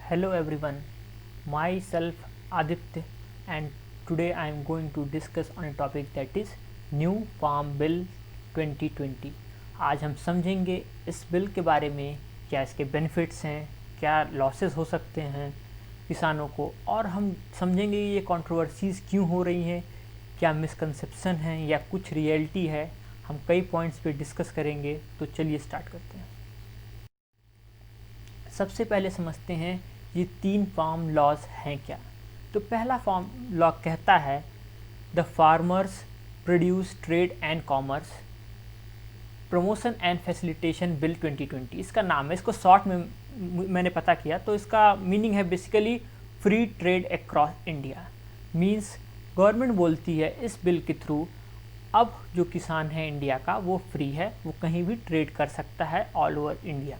Hello everyone, myself Aditya and today I am going to discuss on a topic that is New Farm Bill 2020। आज हम समझेंगे इस bill के बारे में, क्या इसके बेनिफिट्स हैं, क्या लॉसेस हो सकते हैं किसानों को, और हम समझेंगे ये कंट्रोवर्सीज़ क्यों हो रही हैं, क्या मिसकंसेप्शन है या कुछ रियलिटी है। हम कई पॉइंट्स पे डिस्कस करेंगे, तो चलिए स्टार्ट करते हैं। सबसे पहले समझते हैं ये 3 फार्म लॉज हैं क्या। तो पहला फार्म लॉ कहता है the farmers produce trade and commerce promotion and facilitation bill 2020। इसका नाम है, इसको शॉर्ट में मैंने पता किया तो इसका मीनिंग है basically free trade across India. Means government बोलती है इस बिल के थ्रू अब जो किसान है इंडिया का वो फ्री है, वो कहीं भी ट्रेड कर सकता है ऑल ओवर इंडिया।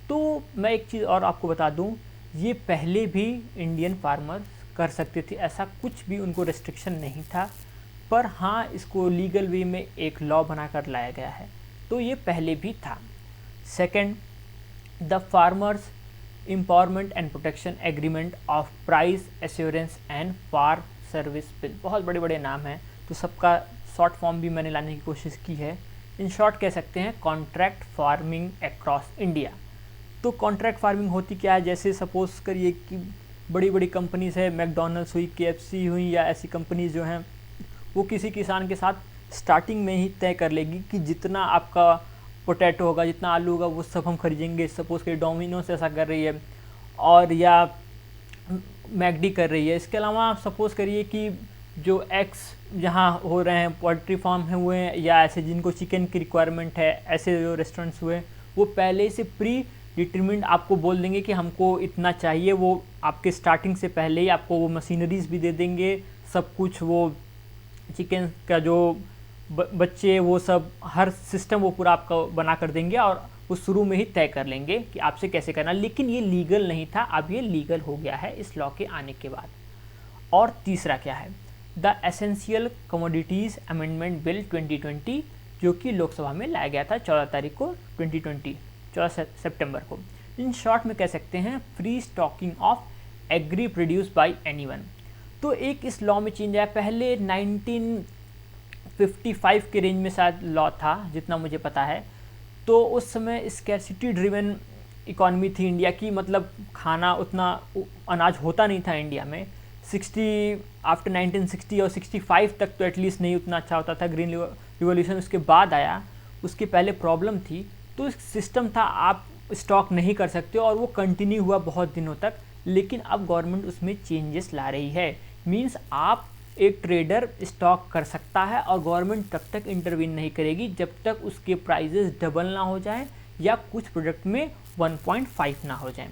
तो मैं एक चीज़ और आपको बता दूं, ये पहले भी इंडियन फार्मर कर सकते थे, ऐसा कुछ भी उनको रेस्ट्रिक्शन नहीं था, पर हाँ इसको लीगल वे में एक लॉ बनाकर लाया गया है, तो ये पहले भी था। Second, the farmers empowerment and protection agreement of price assurance and farm service bill. बहुत बड़े बड़े नाम हैं, तो सबका शॉर्ट फॉर्म भी मैंने लाने की कोशिश की है। इन शॉर्ट कह सकते हैं कॉन्ट्रैक्ट फार्मिंग अक्रॉस इंडिया। तो कॉन्ट्रैक्ट फार्मिंग होती क्या है, जैसे सपोज करिए कि बड़ी बड़ी कंपनीज़ है, मैकडोनल्ड्स हुई, KFC हुई, या ऐसी कंपनीज़ जो हैं वो किसी किसान के साथ स्टार्टिंग में ही तय कर लेगी कि जितना आपका पोटैटो होगा, जितना आलू होगा, वो सब हम खरीदेंगे। सपोज करिए डोमिनोज ऐसा कर रही है, और या मैकडी कर रही है। इसके अलावा आप सपोज करिए कि जो एग्स जहाँ हो रहे हैं, पोल्ट्री फार्म है हुए हैं, या ऐसे जिनको चिकन की रिक्वायरमेंट है, ऐसे जो रेस्टोरेंट्स हुए, वो पहले से प्री डिटरमिंड आपको बोल देंगे कि हमको इतना चाहिए। वो आपके स्टार्टिंग से पहले ही आपको वो मशीनरीज भी दे देंगे, सब कुछ, वो चिकन का जो बच्चे, वो सब हर सिस्टम वो पूरा आपका बना कर देंगे, और वो शुरू में ही तय कर लेंगे कि आपसे कैसे करना। लेकिन ये लीगल नहीं था, अब ये लीगल हो गया है इस लॉ के आने के बाद। और तीसरा क्या है, the essential commodities amendment bill 2020, जो कि लोकसभा में लाया गया था 14 तारीख को 2020, 14 सितंबर को। इन शॉर्ट में कह सकते हैं free stocking of agri produce by anyone. तो एक इस लॉ में चेंज आया, पहले 1955 के रेंज में शायद लॉ था जितना मुझे पता है। तो उस समय स्कैरसिटी ड्रिवन इकॉनमी थी इंडिया की, मतलब खाना उतना अनाज होता नहीं था इंडिया में। 60 आफ्टर 1960 और 65 तक तो एटलीस्ट नहीं उतना अच्छा होता था। ग्रीन रिवॉल्यूशन उसके बाद आया, उसके पहले प्रॉब्लम थी। तो सिस्टम था आप स्टॉक नहीं कर सकते, और वो कंटिन्यू हुआ बहुत दिनों तक। लेकिन अब गवर्नमेंट उसमें चेंजेस ला रही है। मींस आप एक ट्रेडर स्टॉक कर सकता है, और गवर्नमेंट तब तक इंटरवीन नहीं करेगी जब तक उसके प्राइजेस डबल ना हो जाए, या कुछ प्रोडक्ट में 1.5 ना हो जाए।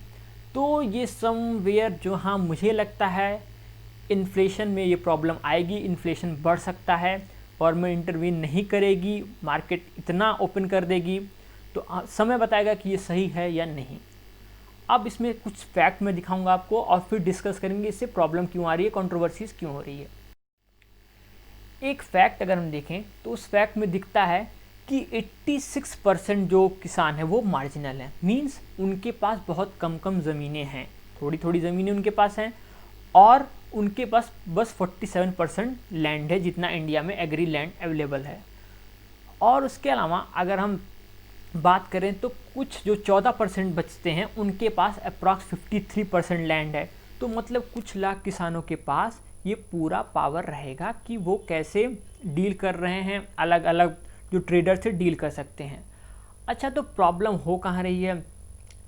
तो ये समवेयर जो, हाँ मुझे लगता है इन्फ्लेशन में ये प्रॉब्लम आएगी, इन्फ्लेशन बढ़ सकता है, गवर्नमेंट इंटरवीन नहीं करेगी, मार्केट इतना ओपन कर देगी। तो समय बताएगा कि ये सही है या नहीं। अब इसमें कुछ फैक्ट मैं दिखाऊंगा आपको, और फिर डिस्कस करेंगे इससे प्रॉब्लम क्यों आ रही है, कंट्रोवर्सीज क्यों हो रही है। एक फैक्ट अगर हम देखें तो उस फैक्ट में दिखता है कि 86% जो किसान है वो मार्जिनल है। मींस उनके पास बहुत कम कम ज़मीनें हैं, थोड़ी थोड़ी ज़मीनें उनके पास हैं, और उनके पास बस 47% लैंड है जितना इंडिया में एग्री लैंड अवेलेबल है। और उसके अलावा अगर हम बात करें तो कुछ जो 14% बचते हैं उनके पास अप्रॉक्स 53% लैंड है। तो मतलब कुछ लाख किसानों के पास ये पूरा पावर रहेगा कि वो कैसे डील कर रहे हैं, अलग अलग जो ट्रेडर से डील कर सकते हैं। अच्छा, तो प्रॉब्लम हो कहाँ रही है,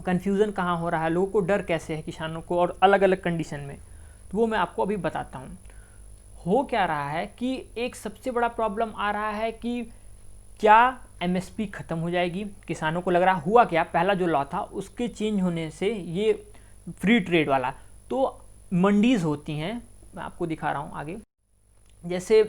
कन्फ्यूज़न कहाँ हो रहा है, लोगों को डर कैसे है किसानों को, और अलग अलग कंडीशन में, तो वो मैं आपको अभी बताता हूँ। हो क्या रहा है कि एक सबसे बड़ा प्रॉब्लम आ रहा है कि क्या MSP ख़त्म हो जाएगी। किसानों को लग रहा, हुआ क्या, पहला जो लॉ था उसके चेंज होने से, ये फ्री ट्रेड वाला, तो मंडीज़ होती हैं, मैं आपको दिखा रहा हूँ आगे। जैसे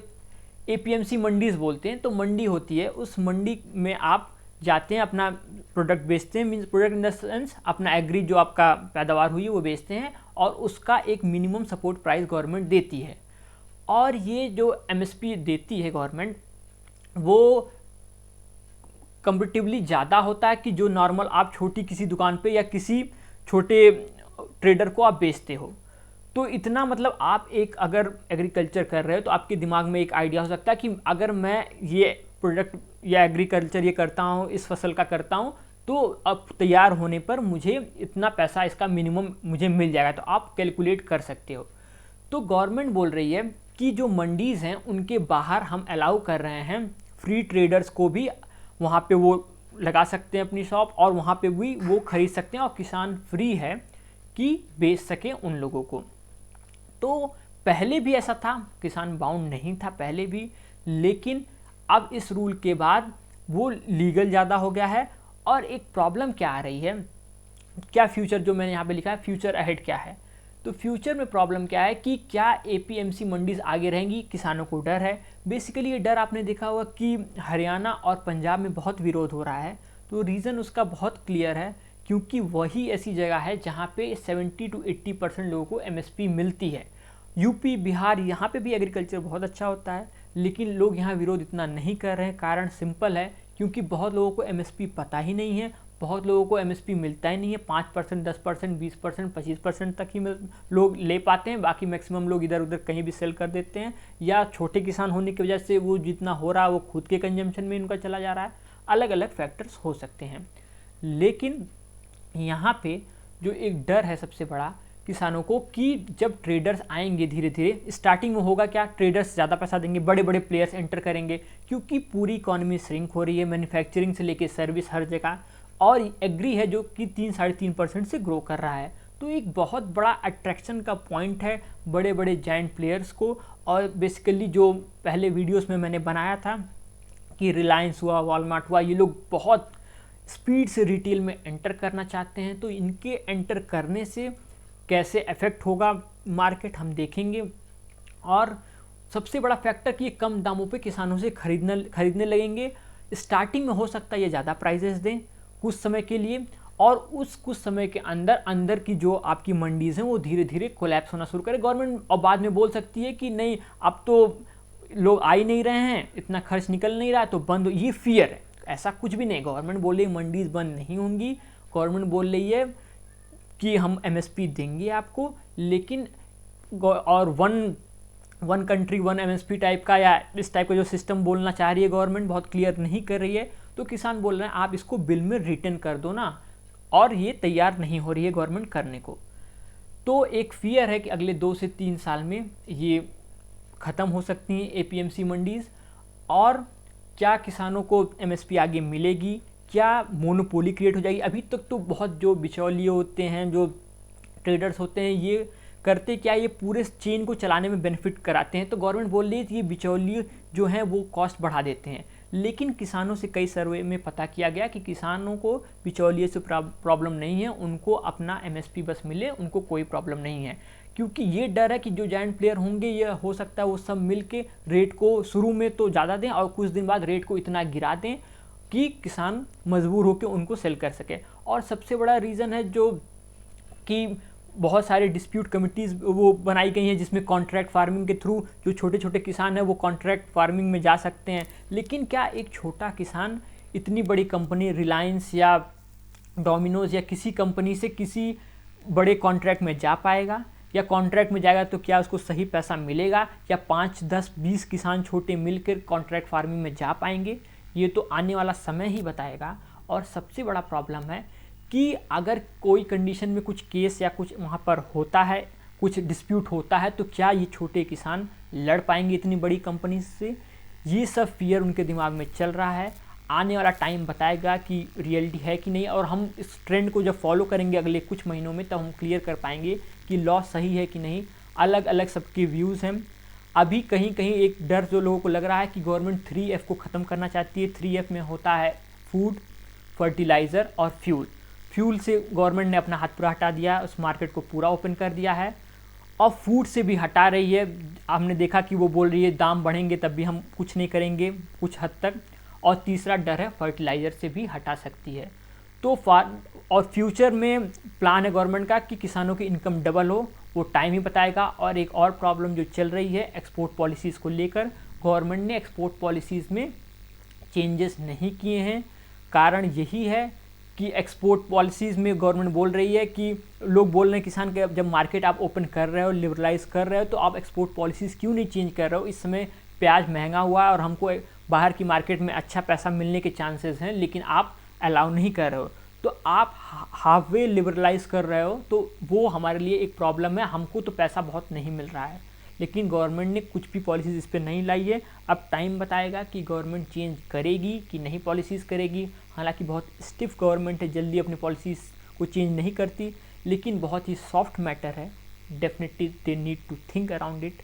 APMC मंडीज़ बोलते हैं, तो मंडी होती है, उस मंडी में आप जाते हैं, अपना प्रोडक्ट बेचते हैं। Means product in the sense अपना एग्री जो आपका पैदावार हुई है वो बेचते हैं, और उसका एक मिनिमम सपोर्ट प्राइस गवर्नमेंट देती है। और ये जो MSP देती है गवर्नमेंट, वो कंपेरेटिवली ज़्यादा होता है कि जो नॉर्मल आप छोटी किसी दुकान पे या किसी छोटे ट्रेडर को आप बेचते हो। तो इतना मतलब आप एक अगर एग्रीकल्चर कर रहे हो तो आपके दिमाग में एक आइडिया हो सकता है कि अगर मैं ये प्रोडक्ट या एग्रीकल्चर ये करता हूँ, इस फसल का करता हूँ, तो अब तैयार होने पर मुझे इतना पैसा इसका मिनिमम मुझे मिल जाएगा, तो आप कैलकुलेट कर सकते हो। तो गवर्नमेंट बोल रही है कि जो मंडीज़ हैं उनके बाहर हम अलाउ कर रहे हैं फ्री ट्रेडर्स को भी, वहाँ पे वो लगा सकते हैं अपनी शॉप और वहाँ पे भी वो खरीद सकते हैं और किसान फ्री है कि बेच सकें उन लोगों को। तो पहले भी ऐसा था, किसान बाउंड नहीं था पहले भी, लेकिन अब इस रूल के बाद वो लीगल ज़्यादा हो गया है। और एक प्रॉब्लम क्या आ रही है, क्या फ्यूचर जो मैंने यहाँ पे लिखा है फ्यूचर अहेड क्या है, तो फ्यूचर में प्रॉब्लम क्या है कि क्या एपीएमसी मंडीज आगे रहेंगी, किसानों को डर है। बेसिकली ये डर आपने देखा होगा कि हरियाणा और पंजाब में बहुत विरोध हो रहा है, तो रीज़न उसका बहुत क्लियर है, क्योंकि वही ऐसी जगह है जहाँ पे 70 to 80% लोगों को एमएसपी मिलती है। यूपी, बिहार, यहाँ पे भी एग्रीकल्चर बहुत अच्छा होता है, लेकिन लोग यहाँ विरोध इतना नहीं कर रहे हैं। कारण सिंपल है, क्योंकि बहुत लोगों को एमएसपी पता ही नहीं है, बहुत लोगों को एमएसपी मिलता ही नहीं है। 5%, 10%, 20%, 25% तक ही लोग ले पाते हैं, बाकी मैक्सिमम लोग इधर उधर कहीं भी सेल कर देते हैं, या छोटे किसान होने की वजह से वो जितना हो रहा है वो खुद के कंजम्पशन में इनका चला जा रहा है। अलग अलग फैक्टर्स हो सकते हैं, लेकिन यहाँ पे जो एक डर है सबसे बड़ा किसानों को कि जब ट्रेडर्स आएंगे धीरे धीरे, स्टार्टिंग में होगा क्या, ट्रेडर्स ज़्यादा पैसा देंगे, बड़े बड़े प्लेयर्स एंटर करेंगे, क्योंकि पूरी इकॉनमी श्रिंक हो रही है, मैन्युफैक्चरिंग से लेके सर्विस हर जगह, और एग्री है जो कि 3-3.5% से ग्रो कर रहा है। तो एक बहुत बड़ा अट्रैक्शन का पॉइंट है बड़े बड़े जाइंट प्लेयर्स को। और बेसिकली जो पहले वीडियोस में मैंने बनाया था कि रिलायंस हुआ, वॉलमार्ट हुआ, ये लोग बहुत स्पीड से रिटेल में एंटर करना चाहते हैं, तो इनके एंटर करने से कैसे इफेक्ट होगा मार्केट हम देखेंगे। और सबसे बड़ा फैक्टर कि ये कम दामों पे किसानों से खरीदने लगेंगे। स्टार्टिंग में हो सकता है ये ज़्यादा प्राइजेस दें कुछ समय के लिए, और उस कुछ समय के अंदर की जो आपकी मंडीज़ हैं वो धीरे धीरे कोलैप्स होना शुरू करे। गवर्नमेंट और बाद में बोल सकती है कि नहीं, अब तो लोग आ ही नहीं रहे हैं, इतना खर्च निकल नहीं रहा तो बंद हो। ये फियर है, ऐसा कुछ भी नहीं। गवर्नमेंट बोल रही है मंडीज़ बंद नहीं होंगी, गवर्नमेंट बोल रही है कि हम एमएसपी देंगे आपको, लेकिन और one country one MSP type का या इस टाइप का जो सिस्टम बोलना चाह रही है गवर्नमेंट, बहुत क्लियर नहीं कर रही है। तो किसान बोल रहे हैं आप इसको बिल में रिटर्न कर दो ना, और ये तैयार नहीं हो रही है गवर्नमेंट करने को। तो एक फियर है कि अगले 2 से 3 साल में ये ख़त्म हो सकती हैं एपीएमसी मंडीज़। और क्या किसानों को एमएसपी आगे मिलेगी, क्या मोनोपोली क्रिएट हो जाएगी? अभी तक तो बहुत जो बिचौलिए होते हैं, जो ट्रेडर्स होते हैं, ये करते क्या, ये पूरे चेन को चलाने में बेनिफिट कराते हैं। तो गवर्नमेंट बोल रही है कि ये बिचौलिए जो हैं वो कॉस्ट बढ़ा देते हैं, लेकिन किसानों से कई सर्वे में पता किया गया कि किसानों को बिचौलिए से प्रॉब्लम नहीं है, उनको अपना एमएसपी बस मिले, उनको कोई प्रॉब्लम नहीं है। क्योंकि ये डर है कि जो जायंट प्लेयर होंगे, ये हो सकता है वो सब मिल के रेट को शुरू में तो ज़्यादा दें और कुछ दिन बाद रेट को इतना गिरा दें कि किसान मजबूर होकर उनको सेल कर सके। और सबसे बड़ा रीज़न है जो कि बहुत सारे डिस्प्यूट कमिटीज़ वो बनाई गई हैं, जिसमें कॉन्ट्रैक्ट फार्मिंग के थ्रू जो छोटे छोटे किसान हैं वो कॉन्ट्रैक्ट फार्मिंग में जा सकते हैं। लेकिन क्या एक छोटा किसान इतनी बड़ी कंपनी रिलायंस या डोमिनोज या किसी कंपनी से किसी बड़े कॉन्ट्रैक्ट में जा पाएगा? या कॉन्ट्रैक्ट में जाएगा तो क्या उसको सही पैसा मिलेगा? या 5, 10, 20 किसान छोटे मिलकर कॉन्ट्रैक्ट फार्मिंग में जा पाएंगे? ये तो आने वाला समय ही बताएगा। और सबसे बड़ा प्रॉब्लम है कि अगर कोई कंडीशन में कुछ केस या कुछ वहाँ पर होता है, कुछ डिस्प्यूट होता है, तो क्या ये छोटे किसान लड़ पाएंगे इतनी बड़ी कंपनी से? ये सब फियर उनके दिमाग में चल रहा है। आने वाला टाइम बताएगा कि रियलिटी है कि नहीं, और हम इस ट्रेंड को जब फॉलो करेंगे अगले कुछ महीनों में, तब हम क्लियर कर पाएंगे कि लॉ सही है कि नहीं। अलग अलग सबके व्यूज़ हैं। अभी कहीं कहीं एक डर जो लोगों को लग रहा है कि गवर्नमेंट 3F को ख़त्म करना चाहती है। 3F में होता है फूड, फर्टिलाइज़र और फ्यूल। फ्यूल से गवर्नमेंट ने अपना हाथ पूरा हटा दिया, उस मार्केट को पूरा ओपन कर दिया है। और फूड से भी हटा रही है। हमने देखा कि वो बोल रही है दाम बढ़ेंगे तब भी हम कुछ नहीं करेंगे कुछ हद तक। और तीसरा डर है फर्टिलाइज़र से भी हटा सकती है। तो और फ्यूचर में प्लान है गवर्नमेंट का कि किसानों की इनकम डबल हो, वो टाइम ही बताएगा। और एक और प्रॉब्लम जो चल रही है एक्सपोर्ट पॉलिसीज़ को लेकर, गवर्नमेंट ने एक्सपोर्ट पॉलिसीज़ में चेंजेस नहीं किए हैं। कारण यही है कि एक्सपोर्ट पॉलिसीज़ में गवर्नमेंट बोल रही है कि लोग बोल रहे हैं किसान के, जब मार्केट आप ओपन कर रहे हो, लिबरलाइज कर रहे हो, तो आप एक्सपोर्ट पॉलिसीज़ क्यों नहीं चेंज कर रहे हो? इस समय प्याज महंगा हुआ है और हमको बाहर की मार्केट में अच्छा पैसा मिलने के चांसेस हैं, लेकिन आप अलाउ नहीं कर रहे हो। तो आप हाफ वे लिबरलाइज कर रहे हो, तो वो हमारे लिए एक प्रॉब्लम है। हमको तो पैसा बहुत नहीं मिल रहा है, लेकिन गवर्नमेंट ने कुछ भी पॉलिसीज़ इस पर नहीं लाई है। अब टाइम बताएगा कि गवर्नमेंट चेंज करेगी कि नहीं पॉलिसीज़ करेगी। हालांकि बहुत स्टिफ गवर्नमेंट है, जल्दी अपनी पॉलिसीज़ को चेंज नहीं करती, लेकिन बहुत ही सॉफ्ट मैटर है। Definitely they need to think around it.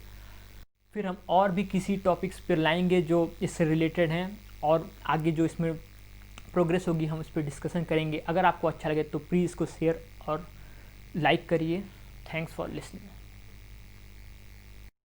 फिर हम और भी किसी टॉपिक्स पर लाएंगे जो इससे रिलेटेड हैं, और आगे जो इसमें प्रोग्रेस होगी हम उस पर डिस्कशन करेंगे। अगर आपको अच्छा लगे तो प्लीज़ इसको शेयर और लाइक करिए। Thanks for listening.